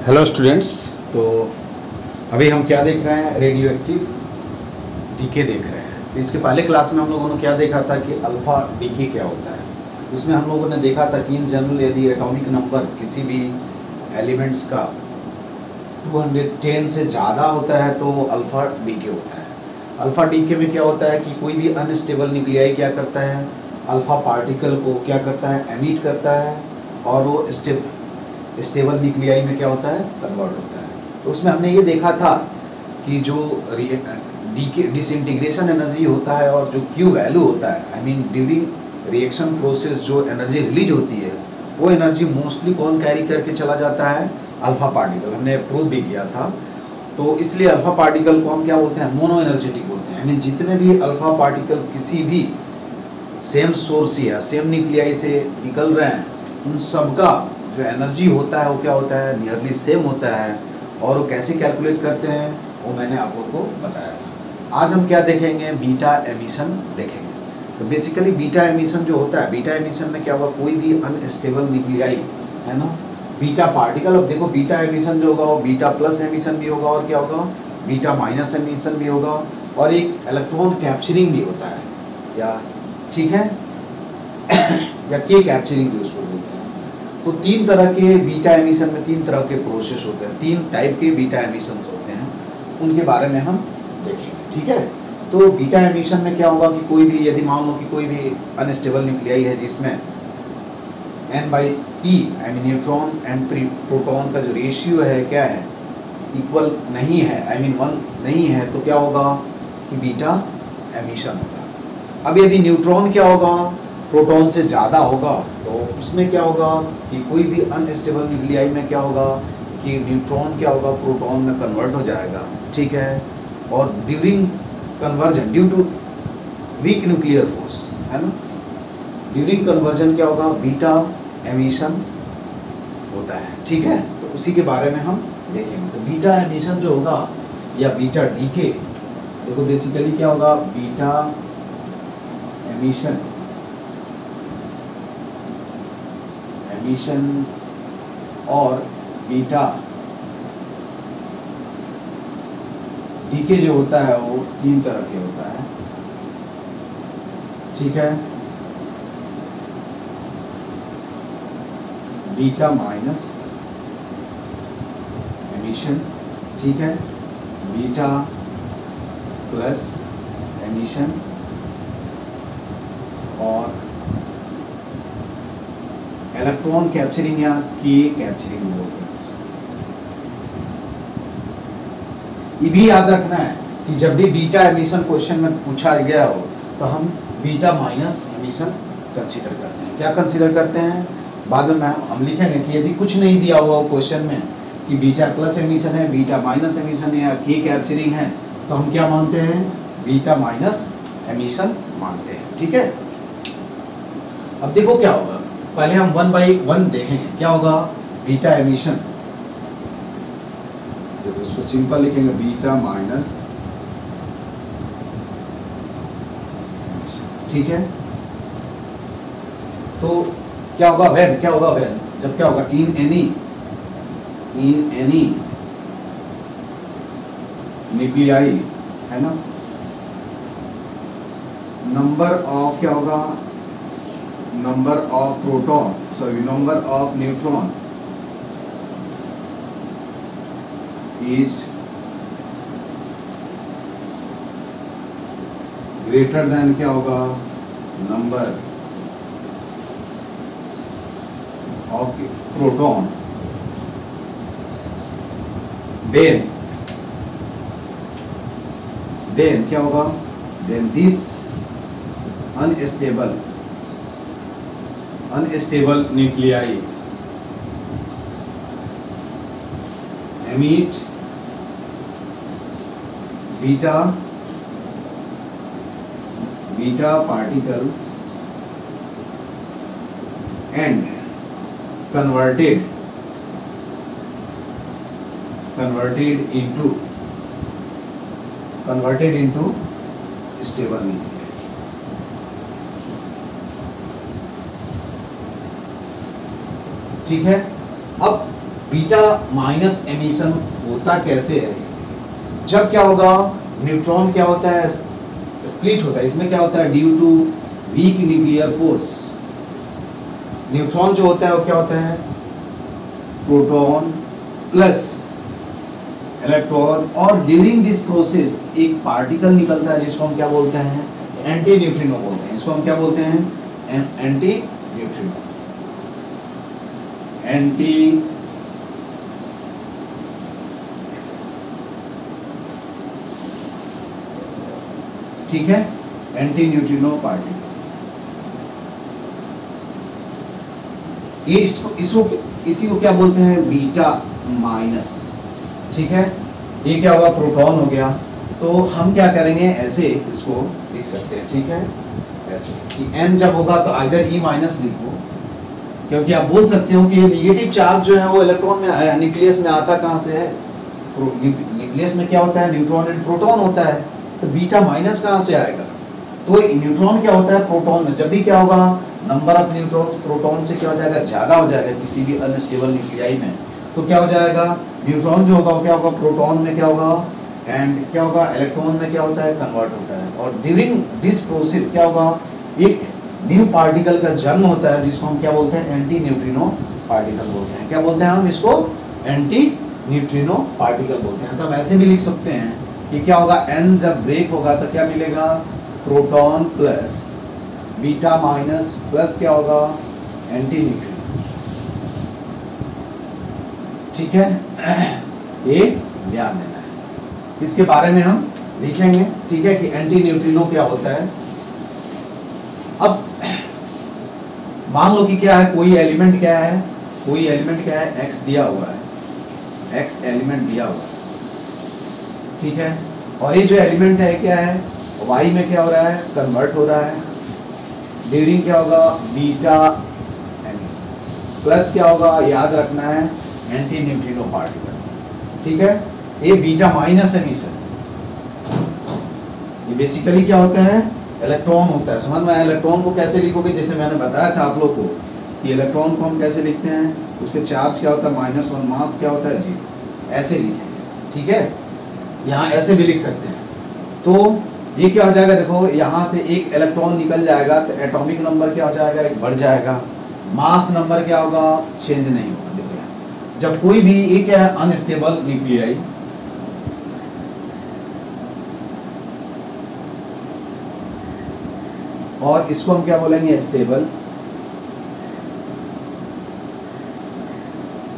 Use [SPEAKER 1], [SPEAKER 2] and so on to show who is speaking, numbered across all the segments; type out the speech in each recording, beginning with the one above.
[SPEAKER 1] Hello students. तो अभी हम क्या देख रहे हैं? रेडियो एक्टिव डीके देख रहे हैं। तो इसके पहले क्लास में हम लोगों ने क्या देखा था कि अल्फ़ा डीके क्या होता है। उसमें हम लोगों ने देखा था कि इन जनरल यदि एटॉमिक नंबर किसी भी एलिमेंट्स का 210 से ज़्यादा होता है तो अल्फ़ा डीके होता है। अल्फ़ा डीके में क्या होता है कि कोई भी अनस्टेबल न्यूक्लियाई क्या करता है, अल्फ़ा पार्टिकल को क्या करता है, एमिट करता है और वो स्टेबल न्यूक्लियाई में क्या होता है, कन्वर्ट होता है। तो उसमें हमने ये देखा था कि जो डिसइंटीग्रेशन एनर्जी होता है और जो क्यू वैल्यू होता है, I mean during reaction process जो एनर्जी रिलीज होती है वो एनर्जी मोस्टली कौन कैरी करके चला जाता है? Alpha particle. हमने प्रूव भी किया था। तो इसलिए अल्फ़ा पार्टिकल को हम क्या बोलते हैं? मोनो एनर्जेटिक बोलते हैं। यानी जितने भी अल्फ़ा पार्टिकल किसी भी सेम सोर्स या सेम न्यूक्लियाई से निकल रहे हैं उन सब का जो एनर्जी होता है वो क्या होता है? नियरली सेम होता है। और वो कैसे कैलकुलेट करते हैं वो मैंने आप लोग को बताया था। आज हम क्या देखेंगे? बीटा एमिशन देखेंगे। तो बेसिकली बीटा एमिशन जो होता है, बीटा एमिशन में क्या होगा, कोई भी अनस्टेबल न्यूक्लियाई है ना, बीटा पार्टिकल। अब देखो बीटा एमिशन जो होगा वो बीटा प्लस एमिशन भी होगा और क्या होगा, बीटा माइनस एमिशन भी होगा और एक इलेक्ट्रॉन कैप्चरिंग भी होता है, या ठीक है या के कैप्चरिंग भी उसको बोलते हैं। तो तीन तरह के बीटा एमिशन में तीन तरह के प्रोसेस होते हैं, तीन टाइप के बीटा एमिशंस होते हैं, उनके बारे में हम देखेंगे। ठीक है। तो बीटा एमिशन में क्या होगा कि कोई भी, यदि मान लो कि कोई भी अनस्टेबल न्यूक्लियाई है जिसमें n/p I mean neutron and proton का जो रेशियो है क्या है, इक्वल नहीं है, आई मीन 1 नहीं है, तो क्या होगा कि बीटा एमिशन होगा। अब यदि न्यूट्रॉन क्या होगा, प्रोटॉन से ज़्यादा होगा तो उसमें क्या होगा कि कोई भी अनस्टेबल न्यूक्लियाई में क्या होगा कि न्यूट्रॉन क्या होगा, प्रोटॉन में कन्वर्ट हो जाएगा। ठीक है। और during conversion due to weak nuclear force, है ना, ड्यूरिंग कन्वर्जन क्या होगा, बीटा एमिशन होता है। ठीक है। तो उसी के बारे में हम देखेंगे। तो बीटा एमिशन जो होगा या बीटा डीके, देखो बेसिकली क्या होगा, बीटा एमिशन और बीटा डीके जो होता है वो तीन तरह के होता है। ठीक है। बीटा माइनस एमिशन, ठीक है, बीटा प्लस एमिशन और इलेक्ट्रॉन कैप्चरिंग या के कैप्चरिंग बोलते हैं। ये भी याद रखना है कि जब भी बीटा एमिशन क्वेश्चन में पूछा गया हो तो हम बीटा माइनस एमिशन कंसीडर करते हैं। क्या कंसीडर करते हैं? बाद में हम लिखेंगे कि यदि कुछ नहीं दिया हुआ क्वेश्चन में कि बीटा प्लस एमिशन है, बीटा माइनस एमिशन है या के कैप्चरिंग है, तो हम क्या मानते हैं? बीटा माइनस एमिशन मानते हैं। ठीक है। अब देखो क्या होगा, पहले हम 1 बाई 1 देखेंगे। क्या होगा? बीटा एमिशन, देखो इसको सिंपल लिखेंगे, बीटा माइनस एमिशन। ठीक है। तो क्या होगा वेन, क्या होगा वेन, जब क्या होगा, इन एनी न्यूक्लियाई, है ना, नंबर ऑफ क्या होगा, number of proton, sorry number of neutron is greater than क्या होगा, नंबर ऑफ प्रोटॉन, देन क्या होगा, then this unstable nuclei emit beta particle and converted into stable nuclei। ठीक है। अब बीटा माइनस एमिशन होता कैसे है? जब क्या होगा, न्यूट्रॉन क्या होता है, स्प्लिट होता है। इसमें क्या होता है, due to weak nuclear force, neutron जो होता है वो क्या होता है, प्रोटॉन प्लस इलेक्ट्रॉन, और ड्यूरिंग दिस प्रोसेस एक पार्टिकल निकलता है जिसको हम क्या बोलते हैं, एंटी न्यूट्रिनो बोलते हैं। इसको हम क्या बोलते हैं, एंटी न्यूट्रिनो, एंटी ठीक है, एंटी न्यूट्रिनो पार्टिकल। ये इसी को क्या बोलते हैं, बीटा माइनस। ठीक है, ये क्या होगा, प्रोटॉन हो गया। तो हम क्या करेंगे, ऐसे इसको लिख सकते हैं। ठीक है, ऐसे कि n जब होगा तो आइदर E माइनस लिखो, क्योंकि आप बोल सकते हो कि ये निगेटिव चार्ज जो है वो इलेक्ट्रॉन में न्यूक्लियस में आता कहाँ से है, न्यूक्लियस में क्या होता है, न्यूट्रॉन एंड प्रोटॉन होता है। तो बीटा माइनस कहाँ से आएगा, तो न्यूट्रॉन क्या होता है, प्रोटॉन में। जब भी क्या होगा, नंबर ऑफ न्यूट्रॉन प्रोटॉन से क्या हो जाएगा, ज़्यादा हो जाएगा किसी भी अनस्टेबल न्यूक्लियाई में, तो क्या हो जाएगा, न्यूट्रॉन जो होगा वो क्या होगा, प्रोटॉन में क्या होगा, एंड क्या होगा, इलेक्ट्रॉन में क्या होता है, कन्वर्ट होता है। और ड्यूरिंग दिस प्रोसेस क्या होगा, एक न्यू पार्टिकल का जन्म होता है जिसको हम क्या बोलते हैं, एंटी न्यूट्रिनो पार्टिकल बोलते हैं। क्या बोलते हैं हम इसको, एंटी न्यूट्रिनो पार्टिकल बोलते हैं। तो हम ऐसे भी लिख सकते हैं कि क्या होगा, n जब ब्रेक होगा तो क्या मिलेगा, proton plus beta minus plus क्या होगा, एंटी न्यूट्रिनो। ठीक है, ये ध्यान देना है, इसके बारे में हम लिखेंगे। ठीक है, कि एंटी न्यूट्रिनो क्या होता है। अब मान लो कि क्या है, कोई एलिमेंट क्या है, कोई एलिमेंट क्या है, x दिया हुआ है, x एलिमेंट दिया हुआ है। ठीक है, और ये जो एलिमेंट है क्या है, y में क्या हो रहा है, कन्वर्ट हो रहा है। ड्यूरिंग क्या होगा, बीटा एमिशन प्लस क्या होगा, याद रखना है, एंटी न्यूट्रिनो पार्टिकल। ठीक है, ये बीटा माइनस एमिशन, ये बेसिकली क्या होता है, इलेक्ट्रॉन होता है। समझ में आया, इलेक्ट्रॉन को कैसे लिखोगे, जैसे मैंने बताया था आप लोग को कि इलेक्ट्रॉन को हम कैसे लिखते हैं, उसके चार्ज क्या होता है, -1, मास क्या होता है, 0, ऐसे लिखेंगे। ठीक है, यहाँ ऐसे भी लिख सकते हैं। तो ये क्या हो जाएगा, देखो यहाँ से एक इलेक्ट्रॉन निकल जाएगा तो एटॉमिक नंबर क्या हो जाएगा, एक बढ़ जाएगा। मास नंबर क्या होगा, चेंज नहीं होगा। देखो यहाँ से जब कोई भी ये क्या है, अनस्टेबल न्यूक्लियाई, और इसको हम क्या बोलेंगे, स्टेबल।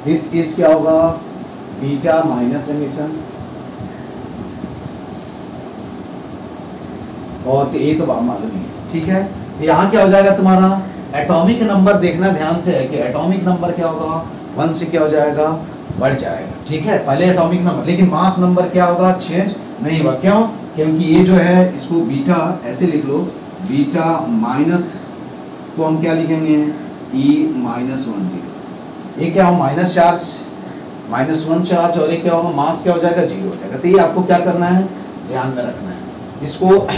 [SPEAKER 1] दिस इज क्या होगा, बीटा माइनस एमिशन। और ये तो मालूम ही है। ठीक है, यहाँ क्या हो जाएगा, तुम्हारा एटॉमिक नंबर देखना ध्यान से है कि एटॉमिक नंबर क्या होगा, 1 से क्या हो जाएगा, बढ़ जाएगा। ठीक है, पहले एटॉमिक नंबर, लेकिन मास नंबर क्या होगा, चेंज नहीं होगा। क्यों, क्योंकि ये जो है, इसको बीटा ऐसे लिख लो, बीटा माइनस को हम क्या लिखेंगे, E-1 0। ये क्या हो, माइनस चार्ज, -1 चार्ज, और ये क्या होगा, मास क्या हो जाएगा, 0 हो जाएगा। तो ये आपको क्या करना है, ध्यान में रखना है। इसको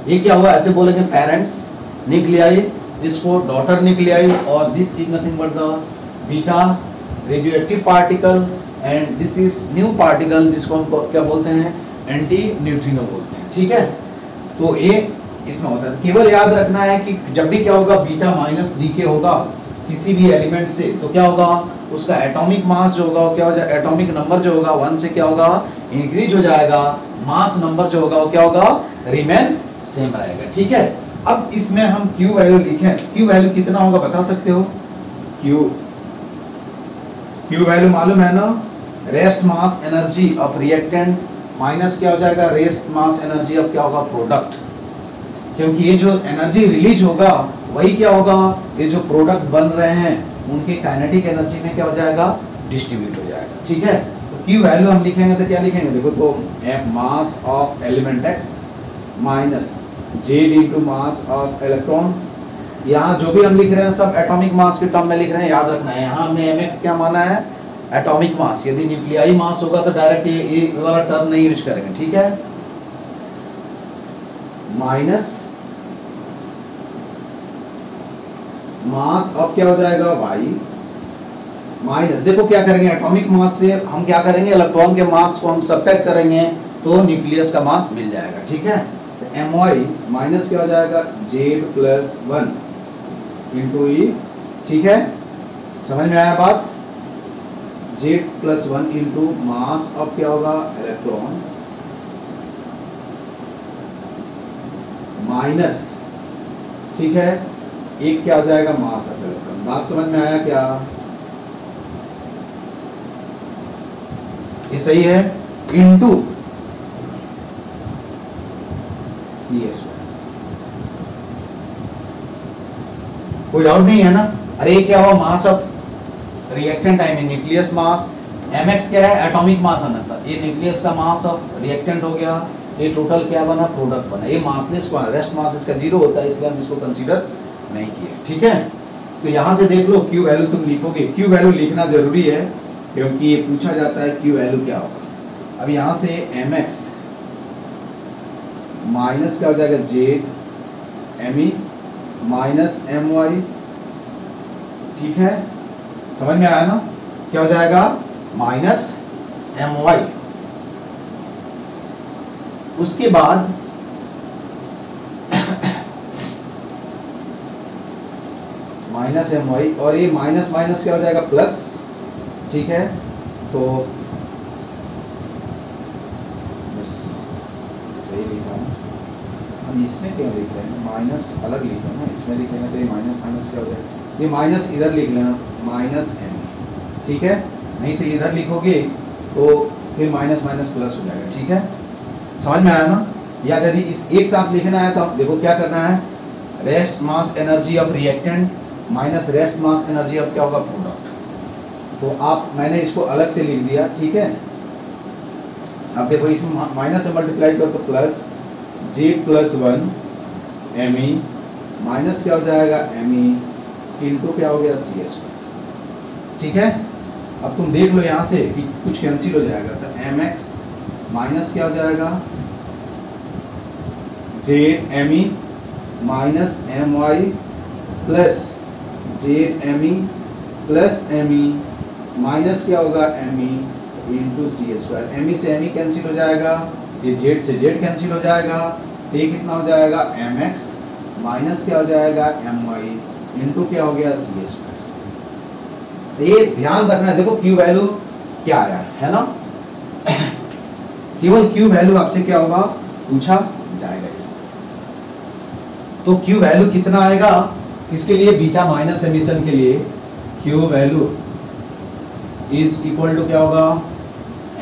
[SPEAKER 1] ये क्या हुआ, ऐसे बोलेंगे, पेरेंट्स न्यूक्लियाई, इसको डॉटर न्यूक्लियाई, और this is nothing but the beta radioactive particle, and this is new particle जिसको हम क्या बोलते हैं, एंटी न्यूट्रिनो बोलते हैं। ठीक है, तो ये इसमें होता है। केवल याद रखना है कि जब भी क्या होगा, बीटा माइनस डीके होगा किसी भी एलिमेंट से, तो क्या होगा, उसका एटॉमिक मास जो होगा वो क्या हो जाएगा, एटॉमिक नंबर जो होगा 1 से क्या होगा, इंक्रीज हो जाएगा। मास नंबर जो होगा वो क्या होगा, रिमेन सेम रहेगा। ठीक है, अब इसमें हम Q वैल्यू लिखें, Q वैल्यू कितना होगा बता सकते हो, Q वैल्यू मालूम है ना, rest mass energy of reactant minus क्या हो जाएगा, रेस्ट मास एनर्जी ऑफ क्या होगा, प्रोडक्ट। क्योंकि ये जो एनर्जी रिलीज होगा वही क्या होगा, ये जो प्रोडक्ट बन रहे हैं उनके काइनेटिक एनर्जी में क्या हो जाएगा, डिस्ट्रीब्यूट हो जाएगा। ठीक है, तो Q वैल्यू हम लिखेंगे तो क्या लिखेंगे, देखो तो mass of element X minus J × mass of electron. यहाँ जो भी हम लिख रहे हैं सब एटॉमिक मास के टर्म में लिख रहे हैं, याद रखना है। यहाँ हमने mx क्या माना है, एटॉमिक मास। यदि न्यूक्लियाई मास होगा तो डायरेक्ट ये वाला टर्म नहीं यूज करेंगे। ठीक है, माइनस मास अब क्या हो जाएगा, y माइनस, देखो क्या करेंगे, एटॉमिक मास से हम क्या करेंगे, इलेक्ट्रॉन के मास को हम सब्ट्रैक्ट करेंगे तो न्यूक्लियस का मास मिल जाएगा, ठीक है। तो my माइनस क्या हो जाएगा, Z+1 इंटू ई, ठीक है, समझ में आया बात। Z+1 इंटू मास ऑफ क्या होगा, इलेक्ट्रॉन, माइनस, ठीक है, एक क्या हो जाएगा, मास ऑफ इलेक्ट्रॉन। बात समझ में आया क्या, ये सही है, इंटू CS1। कोई डाउट नहीं है ना। अरे ये क्या हुआ, mass of reactant I mean nucleus mass, mx क्या है, एटॉमिक मास आना था, ये न्यूक्लियस का मास ऑफ रिएक्टेंट हो गया, ये टोटल क्या बना, प्रोडक्ट बना। ये मासलेस बना, रेस्ट मास इसका 0 होता है, इसलिए हम इसको कंसीडर नहीं किए, ठीक है। तो यहाँ से देख लो Q वैल्यू तुम लिखोगे, Q वैल्यू लिखना जरूरी है क्योंकि ये पूछा जाता है Q वैल्यू क्या होगा। अब यहाँ से mx माइनस क्या हो जाएगा, Z me माइनस my, ठीक है, समझ में आया ना, क्या हो जाएगा, माइनस my। उसके बाद माइनस my और ये माइनस माइनस क्या हो जाएगा, प्लस, ठीक है। तो सही लिखा हूँ, हम इसमें क्यों लिख रहे हैं, माइनस अलग लिखा ना, इसमें लिखेंगे तो ये माइनस माइनस क्या हो जाएगा, ये माइनस इधर लिख लेना, माइनस m, ठीक है, नहीं तो इधर लिखोगे तो फिर माइनस माइनस प्लस हो जाएगा, ठीक है, समझ में आया ना। या यदि इस एक साथ लिखना है तो देखो क्या करना है, rest mass energy of reactant minus rest mass energy of क्या होगा, प्रोडक्ट। तो आप, मैंने इसको अलग से लिख दिया, ठीक है। अब देखो इसमें माइनस से मल्टीप्लाई करो तो प्लस Z+1 me माइनस क्या हो जाएगा, me इंटू क्या हो गया, CS1, ठीक है। अब तुम देख लो यहाँ से कि कुछ कैंसिल हो जाएगा, तो mx माइनस क्या हो जाएगा, Z me minus my plus Z me plus me minus क्या होगा, me इंटू CS2। me से me कैंसिल हो जाएगा, ये Z से Z कैंसिल हो जाएगा, तो ये कितना हो जाएगा, mx माइनस क्या हो जाएगा, my इंटू क्या हो गया, CS2। तो ये ध्यान रखना है, देखो Q वैल्यू क्या आया है ना, केवल Q वैल्यू आपसे क्या होगा, पूछा जाएगा इससे। तो Q वैल्यू कितना आएगा, इसके लिए बीटा माइनस एमिशन के लिए Q value is equal to क्या होगा,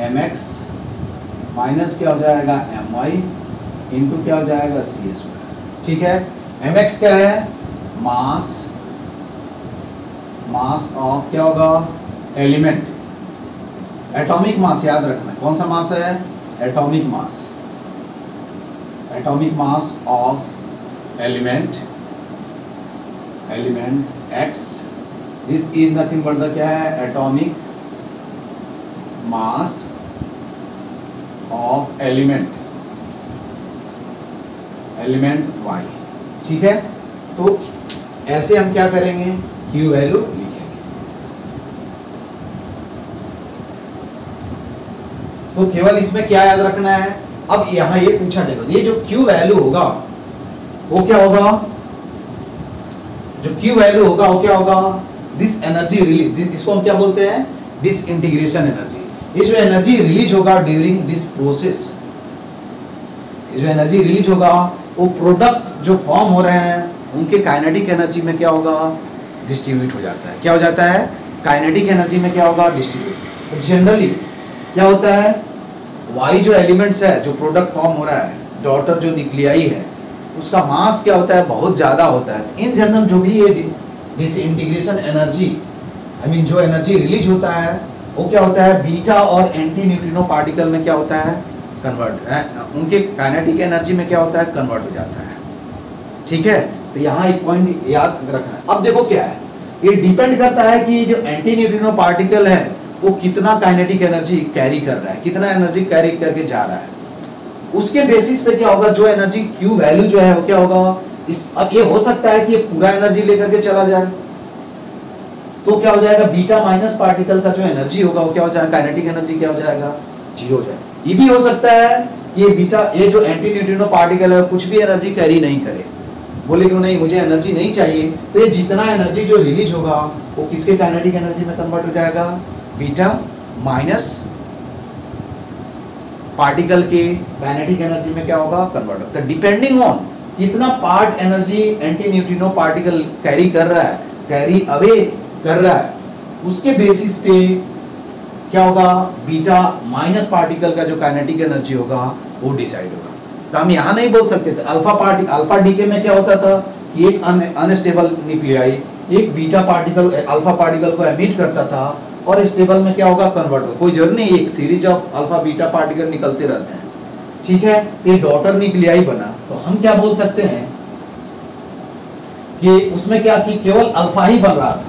[SPEAKER 1] mx माइनस क्या हो जाएगा, my इंटू क्या हो जाएगा, CS2, ठीक है। mx क्या है, मास, मास ऑफ क्या होगा, एलिमेंट, एटॉमिक मास याद रखना, कौन सा मास है, atomic mass, atomic mass of element, element x, this is nothing but the क्या है, atomic mass of element, element y, ठीक है। तो ऐसे हम क्या करेंगे, Q वैल्यू लिखेंगे। तो केवल इसमें क्या याद रखना है, अब यहां ये पूछा जाएगा, ये जो Q वैल्यू होगा वो क्या होगा, जो Q वैल्यू होगा वो क्या होगा, दिस एनर्जी रिलीज, इसको हम क्या बोलते हैं, दिस इंटीग्रेशन एनर्जी। ये जो एनर्जी रिलीज होगा ड्यूरिंग दिस प्रोसेस, ये जो एनर्जी रिलीज होगा वो प्रोडक्ट जो फॉर्म हो रहे हैं उनके काइनेटिक एनर्जी में क्या होगा, डिस्ट्रीब्यूट हो जाता है। क्या हो जाता है, काइनेटिक एनर्जी में क्या होगा, डिस्ट्रीब्यूट। तो जनरली क्या होता है, वाई जो एलिमेंट्स है, जो प्रोडक्ट फॉर्म हो रहा है, डॉटर जो न्यूक्लियाई है, उसका मास क्या होता है, बहुत ज़्यादा होता है। इन जनरल जो भी ये डिसइंटीग्रेशन एनर्जी, आई मीन जो एनर्जी रिलीज होता है वो क्या होता है, बीटा और एंटी न्यूट्रिनो पार्टिकल में क्या होता है, कन्वर्ट, उनके काइनेटिक एनर्जी में क्या होता है, कन्वर्ट हो जाता है, ठीक है। तो यहाँ एक पॉइंट याद रखना है। अब देखो क्या है, ये डिपेंड करता है कि जो एंटी न्यूट्रिनो पार्टिकल है वो कितना काइनेटिक एनर्जी कैरी कर रहा है, कितना एनर्जी कैरी करके जा रहा है, उसके बेसिस पे क्या होगा, जो एनर्जी Q वैल्यू जो है वो क्या होगा। अब ये हो सकता है कि ये पूरा एनर्जी लेकर के चला जाए, तो क्या हो जाएगा, बीटा माइनस पार्टिकल का जो एनर्जी होगा वो क्या हो जाएगा, काइनेटिक एनर्जी क्या हो जाएगा, 0 हो जाएगा। ये भी हो सकता है कि ये बीटा, ये जो एंटी न्यूट्रिनो पार्टिकल है कुछ भी एनर्जी कैरी नहीं करे, बोले क्यों नहीं मुझे एनर्जी नहीं चाहिए, तो ये जितना एनर्जी जो रिलीज होगा वो किसके काइनेटिक एनर्जी में कन्वर्ट हो जाएगा, बीटा माइनस पार्टिकल के काइनेटिक एनर्जी में क्या होगा, कन्वर्ट होता है, डिपेंडिंग ऑन कितना part energy anti neutrino particle carry कर रहा है, कैरी अवे कर रहा है, उसके बेसिस पे क्या होगा, बीटा माइनस पार्टिकल का जो काइनेटिक एनर्जी होगा वो डिसाइड होगा। तो हम यहाँ नहीं बोल सकते थे अल्फा डीके में क्या होता था कि एक अनस्टेबल न्यूक्लियाई एक बीटा पार्टिकल अल्फा पार्टिकल को एमिट करता था और स्टेबल में क्या होगा, कन्वर्ट होगा, कोई जरूरी नहीं, एक series of alpha beta particle निकलते रहते हैं, ठीक है। ये डॉटर न्यूक्लियाई बना तो हम क्या बोल सकते हैं कि उसमें क्या कि केवल अल्फा ही बन रहा था,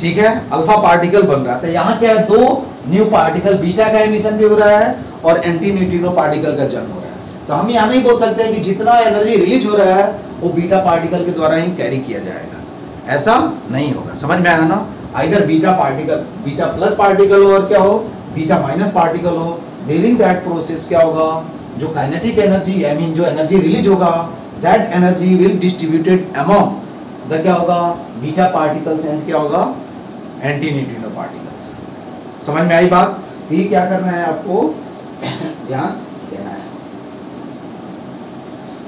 [SPEAKER 1] ठीक है, अल्फा पार्टिकल बन रहा था। यहाँ क्या है, 2 न्यू पार्टिकल बीटा का एमिशन भी हो रहा है और एंटी न्यूट्रिनो पार्टिकल का जन्म हो रहा है। तो हम यहाँ नहीं बोल सकते हैं कि जितना एनर्जी रिलीज हो रहा है वो बीटा पार्टिकल के द्वारा ही कैरी किया जाएगा, ऐसा नहीं होगा। समझ में आया ना, either beta particle, beta plus particle हो और क्या हो, बीटा माइनस पार्टिकल हो, ड्यूरिंग दैट प्रोसेस क्या होगा, जो काइनेटिक एनर्जी आई मीन जो एनर्जी रिलीज होगा that energy will distributed among the क्या होगा, बीटा पार्टिकल्स एंड क्या होगा, एंटी न्यूट्रिनो पार्टिकल्स। समझ में आई बात, ये क्या करना है आपको ध्यान देना है।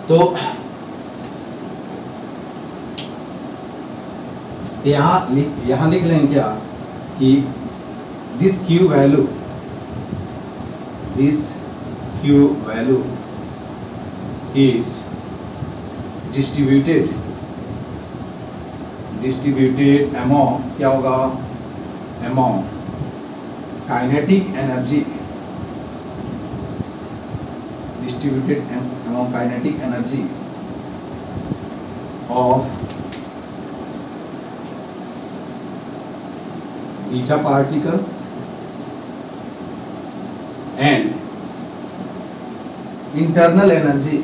[SPEAKER 1] तो यहाँ लिख लेंगे क्या कि this Q value is distributed among क्या होगा, among kinetic energy, distributed among kinetic energy of beta particle and internal energy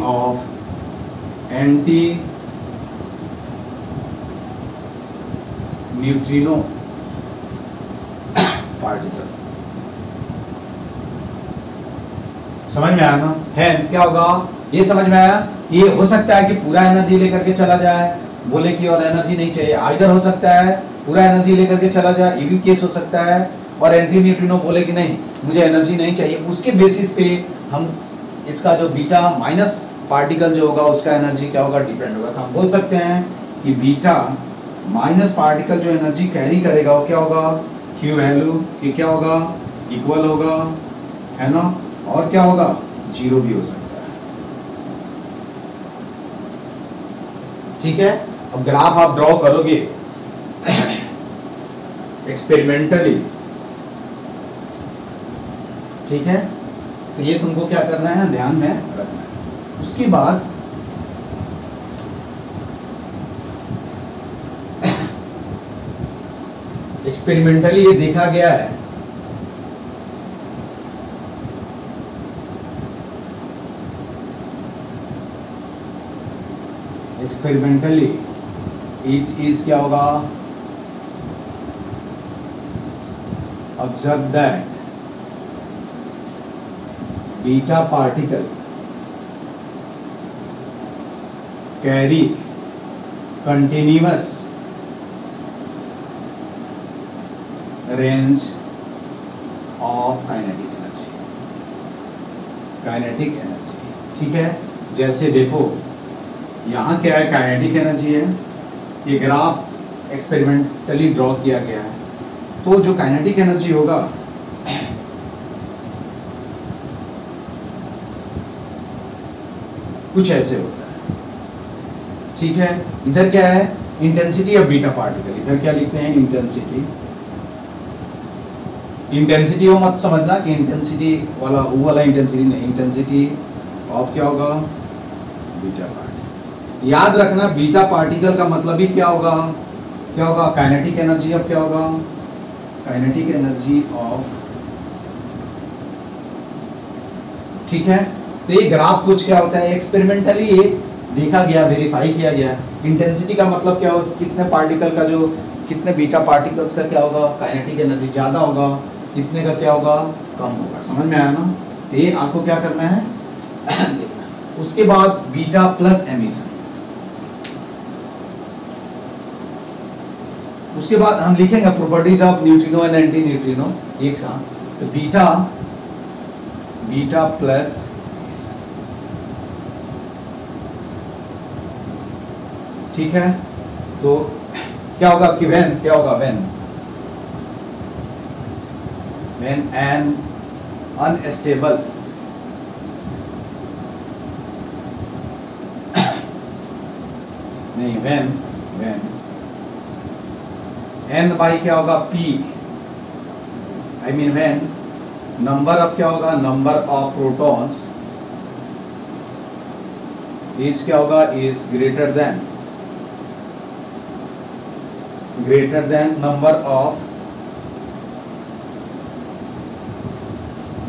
[SPEAKER 1] of anti neutrino particle. समझ में आया ना, हेंस क्या होगा, ये समझ में आया, ये हो सकता है कि पूरा एनर्जी लेकर के चला जाए, बोले कि और एनर्जी नहीं चाहिए, आइदर हो सकता है पूरा एनर्जी लेकर के चला जाए, ये भी केस हो सकता है, और एंटी न्यूट्रिनो बोले कि नहीं मुझे एनर्जी नहीं चाहिए, उसके बेसिस पे हम इसका जो बीटा माइनस पार्टिकल जो होगा उसका एनर्जी क्या होगा, डिपेंड होगा। तो हम बोल सकते हैं कि बीटा माइनस पार्टिकल जो एनर्जी कैरी करेगा वो क्या होगा, Q वैल्यू की क्या होगा, इक्वल होगा, है ना, और क्या होगा, 0 भी हो सकता है, ठीक है। अब ग्राफ आप ड्रॉ करोगे एक्सपेरिमेंटली, ठीक है, तो ये तुमको क्या करना है, ध्यान में रखना है। उसके बाद एक्सपेरिमेंटली ये देखा गया है एक्सपेरिमेंटली इट इज क्या होगा, observe that beta particle carry continuous range of kinetic energy, ठीक है। जैसे देखो यहाँ क्या है, काइनेटिक एनर्जी है, ये ग्राफ एक्सपेरिमेंटली ड्रॉ किया गया है, तो जो काइनेटिक एनर्जी होगा कुछ ऐसे होता है, ठीक है। इधर क्या है, इंटेंसिटी ऑफ बीटा पार्टिकल, इधर क्या लिखते हैं, इंटेंसिटी हो मत समझना कि इंटेंसिटी वाला वो वाला इंटेंसिटी नहीं, इंटेंसिटी ऑफ क्या होगा, बीटा पार्टिकल। याद रखना बीटा पार्टिकल का मतलब ही क्या होगा, काइनेटिक एनर्जी ऑफ क्या होगा, काइनेटिक एनर्जी ऑफ, ठीक है। तो ये ग्राफ कुछ क्या होता है, एक्सपेरिमेंटली ये देखा गया, वेरीफाई किया गया। इंटेंसिटी का मतलब क्या होगा, कितने पार्टिकल का जो कितने बीटा पार्टिकल्स का क्या होगा, काइनेटिक एनर्जी ज़्यादा होगा, कितने का क्या होगा, कम होगा। समझ में आया ना? तो ये आपको क्या करना है देखना। उसके बाद बीटा प्लस एमिशन, उसके बाद हम लिखेंगे properties of neutrino and anti neutrino एक साथ। तो बीटा प्लस, ठीक है। तो क्या होगा कि व्हेन क्या होगा, व्हेन एन अनस्टेबल नहीं, व्हेन एन बाई क्या होगा P, I mean when number of क्या होगा, नंबर ऑफ प्रोटॉन्स इज क्या होगा, is greater than number of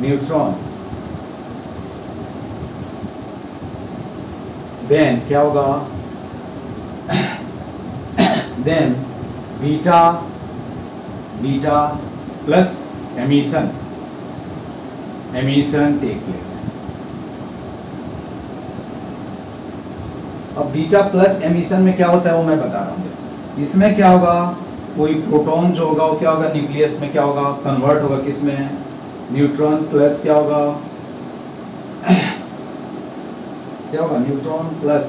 [SPEAKER 1] neutron, देन क्या होगा, then beta plus emission take place. अब बीटा प्लस एमिशन में क्या होता है वो मैं बता रहा हूँ। इसमें क्या होगा, कोई प्रोटॉन जो होगा वो क्या होगा, न्यूक्लियस में क्या होगा, कन्वर्ट होगा किसमें, न्यूट्रॉन प्लस क्या होगा न्यूट्रॉन प्लस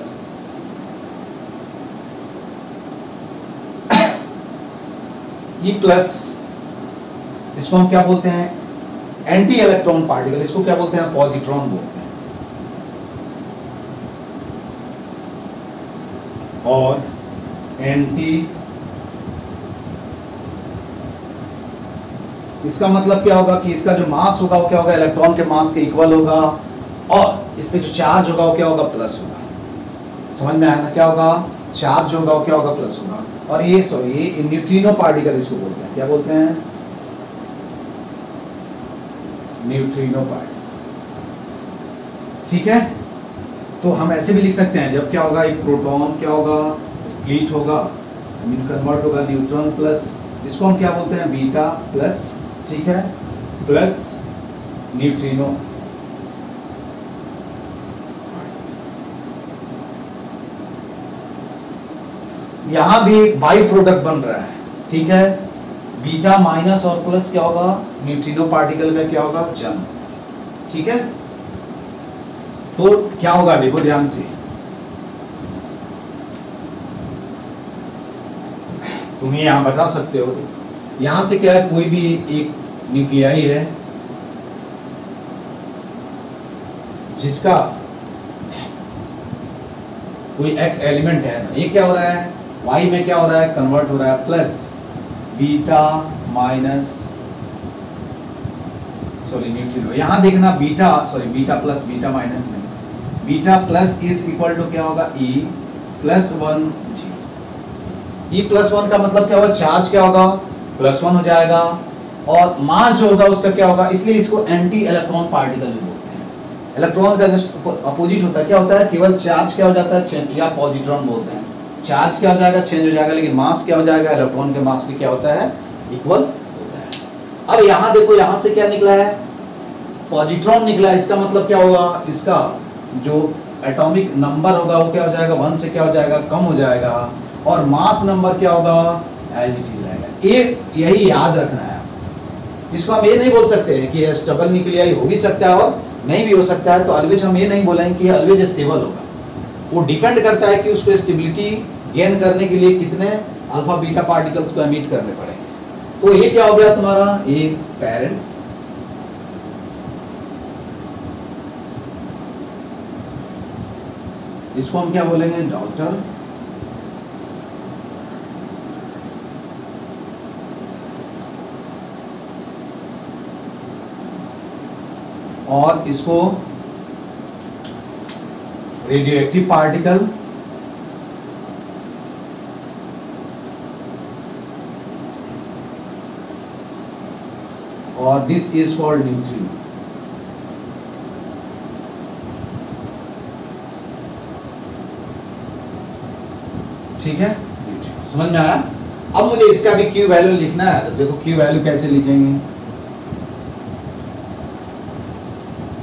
[SPEAKER 1] ई प्लस, इसको हम क्या बोलते हैं, एंटी इलेक्ट्रॉन पार्टिकल, इसको क्या बोलते हैं, पॉजिट्रॉन बोलते हैं। और एंटी, इसका मतलब क्या होगा कि इसका जो मास होगा वो क्या होगा, इलेक्ट्रॉन के मास के इक्वल होगा, और इस पे जो चार्ज होगा वो क्या होगा, प्लस होगा। समझ में आया ना? क्या होगा, चार्ज होगा वो क्या होगा, प्लस होगा। और ये ये न्यूट्रिनो पार्टिकल इसको बोलते हैं, क्या बोलते हैं, न्यूट्रिनो पार्टिकल। ठीक है, तो हम ऐसे भी लिख सकते हैं, जब क्या होगा, एक प्रोटॉन क्या होगा, स्प्लिट होगा, कन्वर्ट होगा न्यूट्रॉन प्लस, इसको हम क्या बोलते हैं, बीटा प्लस, ठीक है, प्लस न्यूट्रिनो। यहां भी एक बाई प्रोडक्ट बन रहा है, ठीक है, बीटा माइनस और प्लस क्या होगा, न्यूट्रिनो पार्टिकल का क्या होगा, जन्म। ठीक है, तो क्या होगा देखो ध्यान से, तुम यहां बता सकते हो, यहां से क्या है, कोई भी एक न्यूक्लियाई है जिसका कोई एक्स एलिमेंट है, ये क्या हो रहा है, वाई में क्या हो रहा है, कन्वर्ट हो रहा है, plus beta minus, sorry neutrino, यहां देखना बीटा प्लस बीटा माइनस नहीं, beta plus is equal to क्या होगा, ई प्लस 1 जी। ई प्लस 1 का मतलब क्या होगा, चार्ज क्या होगा, प्लस 1 हो जाएगा, और मास जो होगा उसका क्या होगा, इसलिए इसको एंटी इलेक्ट्रॉन पार्टिकल भी बोलते हैं। इलेक्ट्रॉन का जस्ट अपोजिट होता है, क्या होता है, केवल चार्ज क्या हो जाता है, चेंज, या पॉजिट्रॉन बोलते हैं, चार्ज क्या हो जाएगा, चेंज हो जाएगा, लेकिन मास क्या हो जाएगा, इलेक्ट्रॉन के मास के क्या होता है, इक्वल होता है। अब यहाँ देखो, यहाँ से क्या निकला है, पॉजिट्रॉन निकला है, इसका मतलब क्या होगा, इसका जो एटॉमिक नंबर होगा वो क्या हो जाएगा, 1 से क्या हो जाएगा, कम हो जाएगा, और मास नंबर क्या होगा, एज इट इज रहेगा। यही याद रखना है। इसको हम ये नहीं बोल सकते हैं कि स्टेबल न्यूक्लियाई हो भी सकता है और नहीं भी हो सकता है, तो ऑलवेज हम ये नहीं बोलेंगे कि ऑलवेज स्टेबल होगा। वो डिपेंड करता है कि उसको स्टेबिलिटी गेन करने के लिए कितने अल्फा बीटा पार्टिकल्स को एमिट करने पड़ेंगे। तो ये क्या हो गया तुम्हारा, ये पेरेंट्स, इसको हम क्या बोलेंगे, डॉटर, और इसको रेडियो एक्टिव पार्टिकल, और दिस इज कॉल्ड न्यूट्रिनो। ठीक है, समझ में आया। अब मुझे इसका भी क्यू वैल्यू लिखना है, तो देखो क्यू वैल्यू कैसे लिखेंगे।